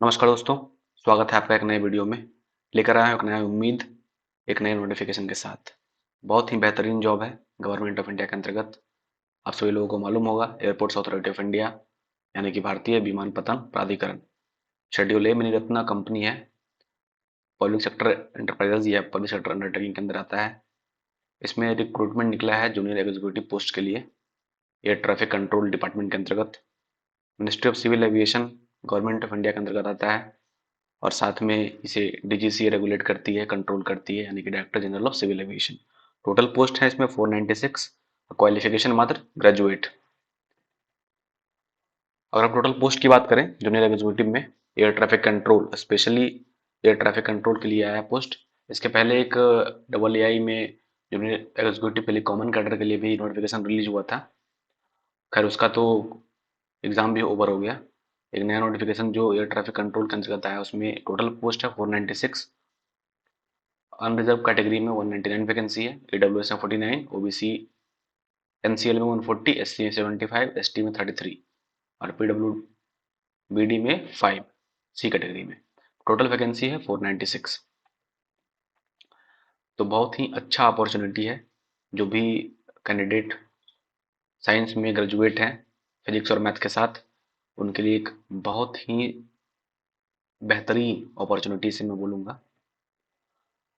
नमस्कार दोस्तों, स्वागत है आपका एक नए वीडियो में। लेकर आया हूं एक नया उम्मीद, एक नए नोटिफिकेशन के साथ। बहुत ही बेहतरीन जॉब है गवर्नमेंट ऑफ इंडिया के अंतर्गत। आप सभी लोगों को मालूम होगा, एयरपोर्ट्स अथॉरिटी ऑफ इंडिया यानी कि भारतीय विमानपत्तन प्राधिकरण, शेड्यूल ए मिनी रत्ना कंपनी है। पब्लिक सेक्टर एंटरप्राइजेज या पब्लिक सेक्टर अंडरटेकिंग के अंदर आता है। इसमें रिक्रूटमेंट निकला है जूनियर एग्जीक्यूटिव पोस्ट के लिए। एयर ट्रैफिक कंट्रोल डिपार्टमेंट के अंतर्गत ministry of civil aviation government of India के अंतर्गत आता है। और साथ में इसे डीजीसीए रेगुलेट करती है, कंट्रोल करती है, यानी कि director general of civil aviation. Total post है इसमें 496। क्वालिफिकेशन मात्र ग्रेजुएट। अगर आप टोटल पोस्ट की बात करें जूनियर एग्जीक्यूटिव में, air traffic control, specially air traffic control के लिए आया पोस्ट। इसके पहले एक डबल एआई में जूनियर एग्जीक्यूटिव के लिए कॉमन कैडर के लिए भी नोटिफिकेशन रिलीज हुआ था। खैर उसका तो एग्जाम भी ओवर हो गया। एक नया नोटिफिकेशन जो एयर ट्रैफिक कंट्रोल के अंतर्गत आया, उसमें टोटल पोस्ट है 496। अनरिजर्व कैटेगरी में 199 वैकेंसी है, ईडब्ल्यूएस में 49, ओबीसी एनसीएल में 140, एससी में 75, एसटी में 33 और पीडब्ल्यूबीडी में 5, सी कैटेगरी में। टोटल वैकेंसी है 496। तो बहुत ही अच्छा अपॉर्चुनिटी है। जो भी कैंडिडेट साइंस में ग्रेजुएट हैं फिजिक्स और मैथ के साथ, उनके लिए एक बहुत ही बेहतरीन अपॉर्चुनिटी से मैं बोलूँगा।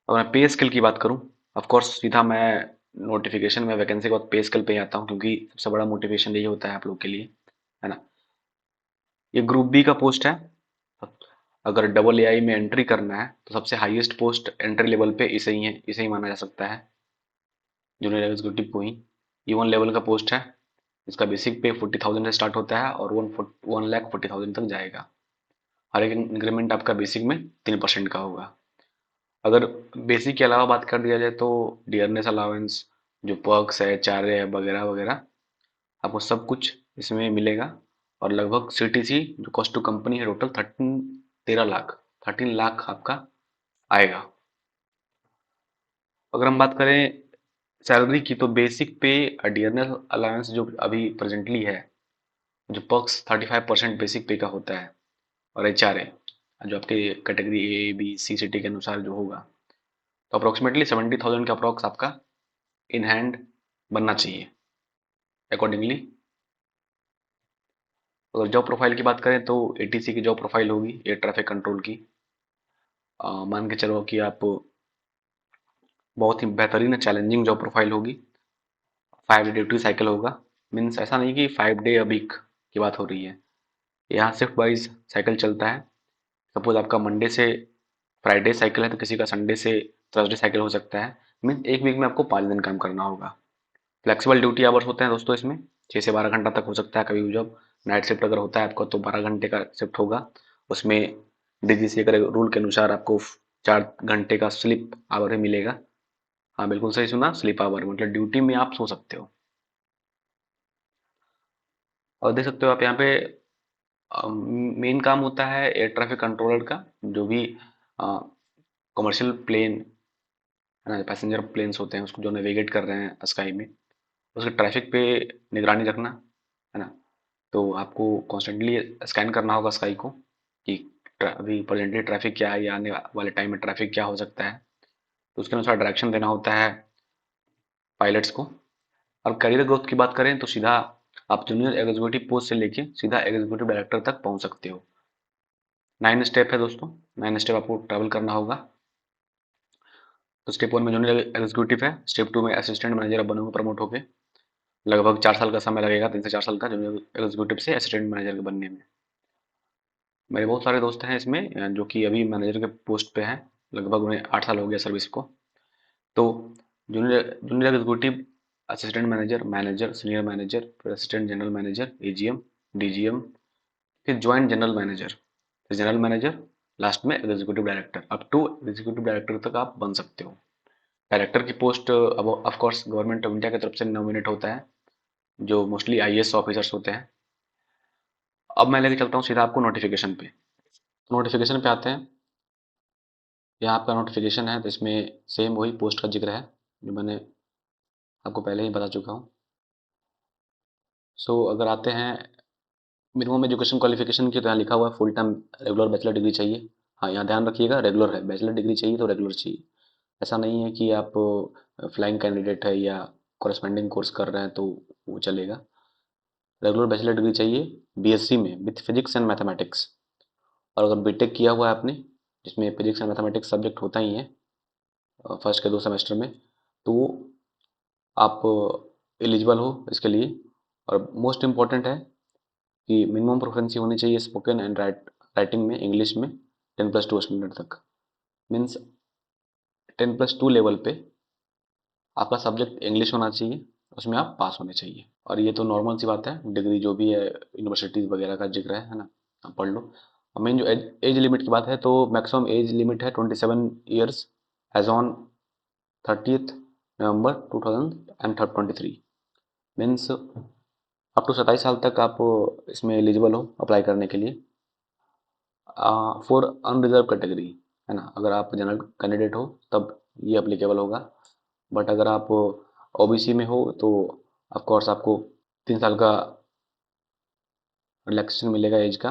अब मैं पे स्केल की बात करूं, ऑफ कोर्स सीधा मैं नोटिफिकेशन में वैकेंसी के बाद पे स्केल पे ही आता हूं, क्योंकि सबसे बड़ा मोटिवेशन यही होता है आप लोग के लिए, है ना। ये ग्रुप बी का पोस्ट है। अगर डबल एआई में एंट्री करना है तो सबसे हाईएस्ट पोस्ट एंट्री लेवल पे इसे ही है, इसे ही माना जा सकता है, जूनियर एग्जीक्यूटिव को ही। E1 लेवल का पोस्ट है। इसका बेसिक पे 40,000 से स्टार्ट होता है और 1,40,000 तक जाएगा। हर एक इंक्रीमेंट आपका बेसिक में 3% का होगा। अगर बेसिक के अलावा बात कर दिया जाए तो डियरनेस अलाउंस, जो पर्क्स है, चार्य है, वगैरह वगैरह, आपको सब कुछ इसमें मिलेगा। और लगभग सीटीसी जो कॉस्ट टू कंपनी है टोटल 13 लाख आपका आएगा। अगर हम बात करें सैलरी की, तो बेसिक पे डियरनेस अलाउंस जो अभी प्रेजेंटली है, जो पर्क्स 35% बेसिक पे का होता है, और एचआरए जो आपके category A B C city के अनुसार जो होगा, तो अप्रोक्सीमेटली 70,000 का अप्रॉक्स आपका इन हैंड बनना चाहिए अकॉर्डिंगली। अगर जॉब प्रोफाइल की बात करें तो एटीसी की जॉब प्रोफाइल होगी, एयर ट्रैफिक कंट्रोल की। मान के चलो कि आप बहुत ही बेहतरीन चैलेंजिंग जॉब प्रोफाइल होगी। 5 डे ड्यूटी साइकिल होगा। मीन्स ऐसा नहीं कि 5 डे अ वीक की बात हो रही है, यहाँ शिफ्ट वाइज साइकिल चलता है। सपोज आपका मंडे से फ्राइडे साइकिल है तो किसी का संडे से थर्सडे साइकिल हो सकता है। मीन्स एक वीक में आपको 5 दिन काम करना होगा। फ्लेक्सिबल ड्यूटी आवर्स होते हैं दोस्तों इसमें, 6 से 12 घंटा तक हो सकता है कभी भी। जब नाइट शिफ्ट अगर होता है आपका तो 12 घंटे का शिफ्ट होगा। उसमें डीजीसीए के रूल के अनुसार आपको 4 घंटे का स्लीप आवर ही मिलेगा। हाँ बिल्कुल सही सुना, स्लीप आवर मतलब ड्यूटी में आप सो सकते हो। और देख सकते हो आप यहाँ पे मेन काम होता है एयर ट्रैफिक कंट्रोलर का। जो भी कमर्शियल प्लेन है ना, पैसेंजर प्लेन्स होते हैं, उसको जो नेविगेट कर रहे हैं स्काई में, उसके ट्रैफिक पे निगरानी रखना, है ना। तो आपको कॉन्स्टेंटली स्कैन करना होगा स्काई को कि अभी प्रेजेंटली ट्रैफिक क्या है या आने वाले टाइम में ट्रैफिक क्या हो सकता है। तो उसके अनुसार डायरेक्शन देना होता है पायलट्स को। अब करियर ग्रोथ की बात करें तो सीधा आप जूनियर एग्जीक्यूटिव पोस्ट से लेके सीधा एग्जीक्यूटिव डायरेक्टर तक पहुंच सकते हो। 9 स्टेप है दोस्तों, 9 स्टेप आपको ट्रैवल करना होगा। तो स्टेप 1 में जूनियर एग्जीक्यूटिव है, स्टेप 2 में असिस्टेंट मैनेजर बनोगे प्रमोट होके। लगभग 4 साल का समय लगेगा, 3 से 4 साल का, जूनियर एग्जीक्यूटिव से असिस्टेंट मैनेजर के बनने में। मेरे बहुत सारे दोस्त हैं इसमें जो कि अभी मैनेजर के पोस्ट पे हैं, लगभग उन्हें 8 साल हो गया सर्विस को। तो junior junior executive, assistant manager, manager, senior manager, फिर assistant general manager, AGM, DGM, फिर ज्वाइंट जनरल मैनेजर, फिर जनरल मैनेजर, लास्ट में executive director. Up to executive director तक आप बन सकते हो। डायरेक्टर की पोस्ट अब of course government of India की तरफ से नॉमिनेट होता है, जो मोस्टली आईएएस ऑफिसर्स होते हैं। अब मैं लेके चलता हूँ सीधा आपको नोटिफिकेशन पे। नोटिफिकेशन पे आते हैं। यहाँ आपका नोटिफिकेशन है तो इसमें सेम वही पोस्ट का जिक्र है जो मैंने आपको पहले ही बता चुका हूँ। सो अगर आते हैं मिनिमम एजुकेशन क्वालिफिकेशन की तो यहाँ लिखा हुआ है full time regular bachelor degree चाहिए। हाँ, यहाँ ध्यान रखिएगा, रेगुलर है, बैचलर डिग्री चाहिए तो रेगुलर चाहिए। ऐसा नहीं है कि आप फ्लाइंग कैंडिडेट है या कॉरेस्पॉन्डिंग कोर्स कर रहे हैं तो वो चलेगा। रेगुलर बैचलर डिग्री चाहिए बीएससी में विथ फिजिक्स एंड मैथमेटिक्स। और अगर बीटेक किया हुआ है आपने, जिसमें फिजिक्स एंड मैथमेटिक्स सब्जेक्ट होता ही है फर्स्ट के 2 सेमेस्टर में, तो आप एलिजिबल हो इसके लिए। और मोस्ट इम्पॉर्टेंट है कि मिनिमम प्रोफिशिएंसी होनी चाहिए स्पोकन एंड राइटिंग में, इंग्लिश में 10+2 स्टैंडर्ड तक। मीन्स 10+2 लेवल पे आपका सब्जेक्ट इंग्लिश होना चाहिए, उसमें आप पास होने चाहिए। और ये तो नॉर्मल सी बात है, डिग्री जो भी है यूनिवर्सिटीज़ वगैरह का जिक्र है ना, आप पढ़ लो। और मेन जो एज लिमिट की बात है तो मैक्सिमम एज लिमिट है 27 years age on 30 November 2023। Means up to 27 साल तक आप इसमें एलिजिबल हो अप्लाई करने के लिए फॉर अनरिजर्व कैटेगरी, है ना। अगर आप जनरल कैंडिडेट हो तब ये अप्लीकेबल होगा। बट अगर आप ओबीसी में हो तो ऑफ कोर्स आपको 3 साल का रिलैक्सेशन मिलेगा एज का।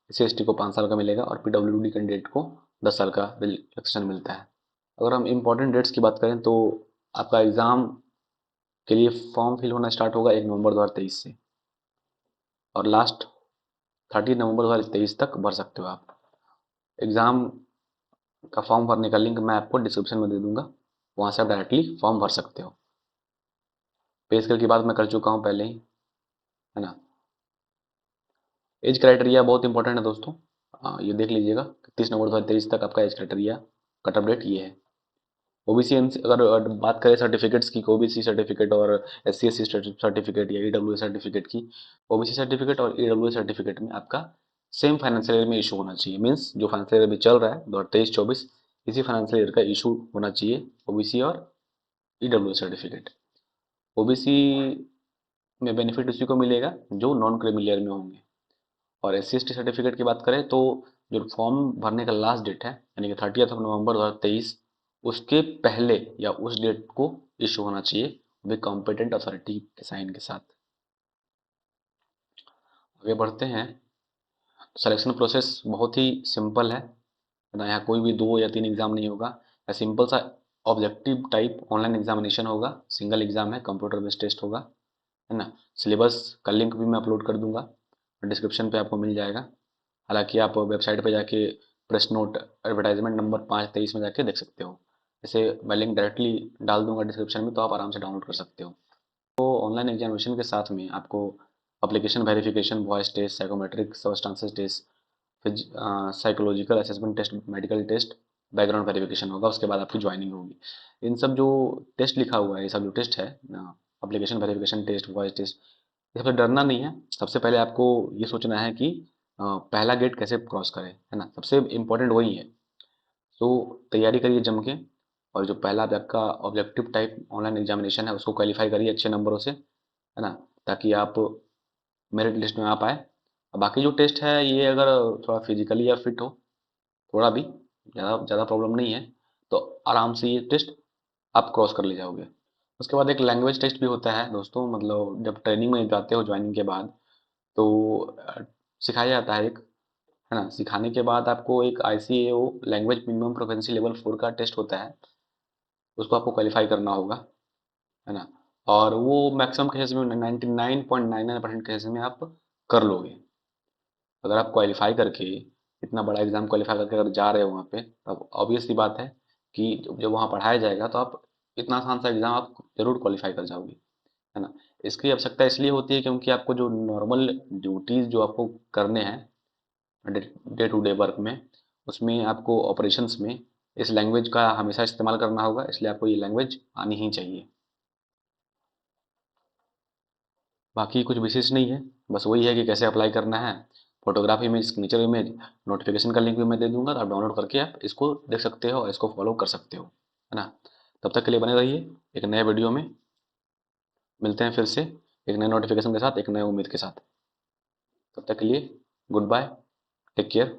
एससी/एसटी को 5 साल का मिलेगा और पीडब्ल्यूडी कैंडिडेट को 10 साल का रिलैक्सेशन मिलता है। अगर हम इम्पोर्टेंट डेट्स की बात करें तो आपका एग्ज़ाम के लिए फॉर्म फिल होना स्टार्ट होगा 1 नवंबर 2023 से, और लास्ट 30 नवंबर 2023 तक भर सकते हो आप। एग्ज़ाम का फॉर्म भरने का लिंक मैं आपको डिस्क्रिप्शन में दे दूंगा, वहाँ से आप डायरेक्टली फॉर्म भर सकते हो। पे स्केल की बात मैं कर चुका हूँ पहले ही, है ना। एज क्राइटेरिया बहुत इंपॉर्टेंट है दोस्तों, ये देख लीजिएगा 30 नवंबर 2023 तक आपका age criteria cut off date ये है। ओबीसी अगर बात करें सर्टिफिकेट्स की, ओबीसी सर्टिफिकेट और एससी/एसटी सर्टिफिकेट या ईडब्ल्यूएस सर्टिफिकेट की, ओबीसी सर्टिफिकेट और ईडब्ल्यूएस सर्टिफिकेट में आपका सेम फाइनेंशियल ईयर में इशू होना चाहिए। मीन्स जो फाइनेंशियल ईयर अभी चल रहा है 2023-24, इसी फाइनेंशियल ईयर का इशू होना चाहिए ओबीसी और ईडब्ल्यूएस सर्टिफिकेट। ओबीसी में बेनिफिट उसी को मिलेगा जो नॉन क्रीमी लेयर में होंगे। और एससी/एसटी सर्टिफिकेट की बात करें तो जो फॉर्म भरने का लास्ट डेट है यानी कि 30 नवंबर 2023, उसके पहले या उस डेट को इशू होना चाहिए विद कॉम्पिटेंट अथॉरिटी के साइन के साथ। आगे बढ़ते हैं। सिलेक्शन प्रोसेस बहुत ही सिंपल है ना, यहाँ कोई भी 2 या 3 एग्जाम नहीं होगा। यह सिंपल सा ऑब्जेक्टिव टाइप ऑनलाइन एग्जामिनेशन होगा, सिंगल एग्जाम है, कंप्यूटर बेस्ड टेस्ट होगा, है ना। सिलेबस का लिंक भी मैं अपलोड कर दूंगा, डिस्क्रिप्शन पे आपको मिल जाएगा। हालांकि आप वेबसाइट पे जाके प्रेस नोट एडवर्टाइजमेंट नंबर 523 में जाके देख सकते हो। इसे मैं लिंक डायरेक्टली डाल दूंगा डिस्क्रिप्शन में, तो आप आराम से डाउनलोड कर सकते हो। तो ऑनलाइन एग्जामिनेशन के साथ में आपको application verification, voice test, psychometric, substances test, फिर psychological assessment test, medical test, background verification होगा। उसके बाद आपकी ज्वाइनिंग होगी। इन सब जो टेस्ट लिखा हुआ है, ये सब जो टेस्ट है, application verification test, voice test, ये सबसे डरना नहीं है। सबसे पहले आपको ये सोचना है कि पहला गेट कैसे क्रॉस करें, है ना। सबसे इम्पोर्टेंट वही है। तो तैयारी करिए जम के, और जो पहला आपका ऑब्जेक्टिव टाइप ऑनलाइन एग्जामिनेशन है उसको क्वालिफाई करिए अच्छे नंबरों से, है ना, ताकि आप मेरिट लिस्ट में आ पाए। और बाकी जो टेस्ट है ये अगर थोड़ा फिजिकली या फिट हो, थोड़ा भी ज़्यादा ज़्यादा प्रॉब्लम नहीं है, तो आराम से ये टेस्ट आप क्रॉस कर ले जाओगे। उसके बाद एक लैंग्वेज टेस्ट भी होता है दोस्तों, मतलब जब ट्रेनिंग में जाते हो ज्वाइनिंग के बाद, तो सिखाया जाता है एक, है ना। सिखाने के बाद आपको एक ICAO language minimum proficiency level 4 का टेस्ट होता है, उसको आपको क्वालिफाई करना होगा, है ना। और वो मैक्सिमम केसेस में 99.99% केसेस में आप कर लोगे। अगर आप क्वालिफाई करके, इतना बड़ा एग्जाम क्वालिफाई करके अगर जा रहे हो वहाँ पे, तब ऑब्वियस सी बात है कि जब वहाँ पढ़ाया जाएगा तो आप इतना आसान सा एग्जाम आप जरूर क्वालिफाई कर जाओगे, है ना। इसकी आवश्यकता इसलिए होती है क्योंकि आपको जो नॉर्मल ड्यूटीज़ जो आपको करने हैं डे टू डे वर्क में, उसमें आपको ऑपरेशंस में इस लैंग्वेज का हमेशा इस्तेमाल करना होगा, इसलिए आपको ये लैंग्वेज आनी ही चाहिए। बाकी कुछ विशेष नहीं है, बस वही है कि कैसे अप्लाई करना है। फोटोग्राफी में सिग्नेचर इमेज, नोटिफिकेशन का लिंक भी मैं दे दूंगा, तो आप डाउनलोड करके आप इसको देख सकते हो और इसको फॉलो कर सकते हो, है ना। तब तक के लिए बने रहिए, एक नए वीडियो में मिलते हैं फिर से, एक नए नोटिफिकेशन के साथ, एक नए उम्मीद के साथ। तब तक के लिए गुड बाय, टेक केयर।